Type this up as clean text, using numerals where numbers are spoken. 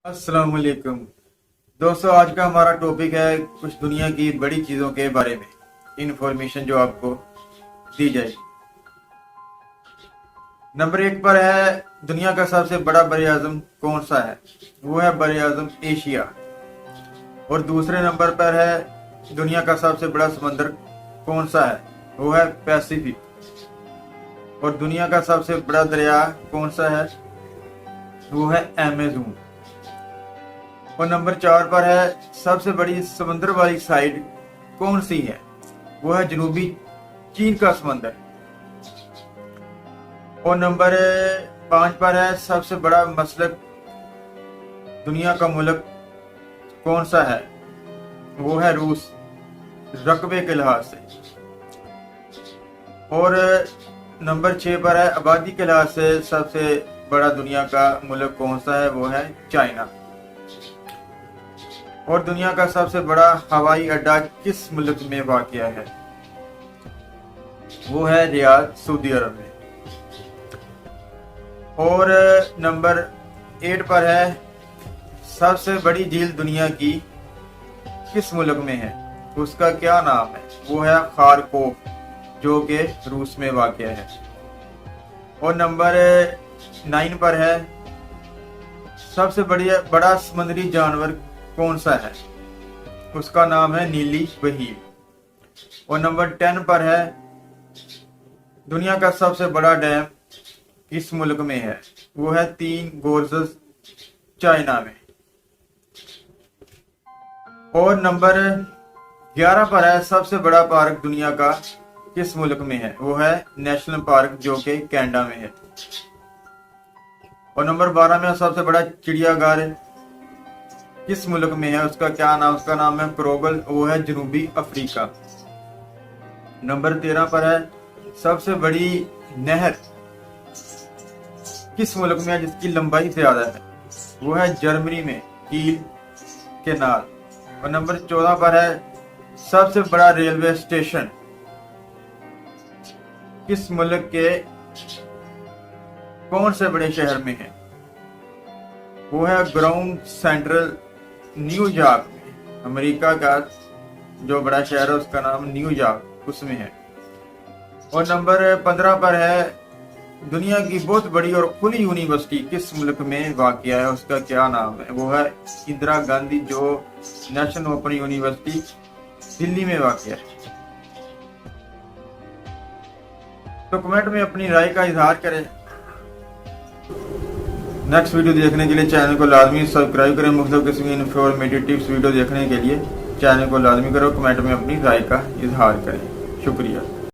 अस्सलाम वालेकुम दोस्तों, आज का हमारा टॉपिक है कुछ दुनिया की बड़ी चीज़ों के बारे में इंफॉर्मेशन जो आपको दी जाएगी। नंबर 1 पर है दुनिया का सबसे बड़ा बर आज़म कौन सा है? वो है बर आज़म एशिया। और दूसरे नंबर पर है दुनिया का सबसे बड़ा समंदर कौन सा है? वो है पैसिफिक। और दुनिया का सबसे बड़ा दरिया कौन सा है? वो है अमेज़न। और नंबर 4 पर है सबसे बड़ी समंदर वाली साइड कौन सी है? वो है जनूबी चीन का समंदर। और नंबर 5 पर है सबसे बड़ा मसलक दुनिया का मुल्क कौन सा है? वो है रूस, रकबे के लिहाज से। और नंबर 6 पर है आबादी के लिहाज से सबसे बड़ा दुनिया का मुल्क कौन सा है? वो है चाइना। और दुनिया का सबसे बड़ा हवाई अड्डा किस मुल्क में वाक़या है? वो है रियाद, सऊदी अरब में। और नंबर 8 पर है सबसे बड़ी झील दुनिया की किस मुल्क में है? उसका क्या नाम है? वो है खारकोफ, जो कि रूस में वाक़या है। और नंबर 9 पर है सबसे बड़ा समुद्री जानवर कौन सा है? उसका नाम है नीली व्हेल। और नंबर 10 पर है दुनिया का सबसे बड़ा डैम किस मुल्क में है? वो है 3 गोर्जेस, चाइना में। और नंबर 11 पर है सबसे बड़ा पार्क दुनिया का किस मुल्क में है? वो है नेशनल पार्क, जो कि कनाडा में है। और नंबर 12 में सबसे बड़ा चिड़ियाघर किस मुल्क में है? उसका क्या नाम? उसका नाम है क्रोगल, वो है जनूबी अफ्रीका। नंबर 13 पर है सबसे बड़ी नहर किस मुल्क में है जिसकी लंबाई ज्यादा है? वो है जर्मनी में, कील केनाल। और नंबर 14 पर है सबसे बड़ा रेलवे स्टेशन किस मुल्क के कौन से बड़े शहर में है? वो है ग्राउंड सेंट्रल, न्यूयॉर्क में। अमेरिका का जो बड़ा शहर है उसका नाम न्यूयॉर्क, उसमें है। और नंबर 15 पर है दुनिया की बहुत बड़ी और खुली यूनिवर्सिटी किस मुल्क में वाक़या है? उसका क्या नाम है? वो है इंदिरा गांधी, जो नेशनल ओपन यूनिवर्सिटी दिल्ली में वाक़या है। तो कमेंट में अपनी राय का इजहार करें। नेक्स्ट वीडियो देखने के लिए चैनल को लाजमी सब्सक्राइब करें। मुख्तलिफ किस्म की इंफॉर्मेटिव टिप्स वीडियो देखने के लिए चैनल को लाजमी करो। कमेंट में अपनी राय का इजहार करें। शुक्रिया।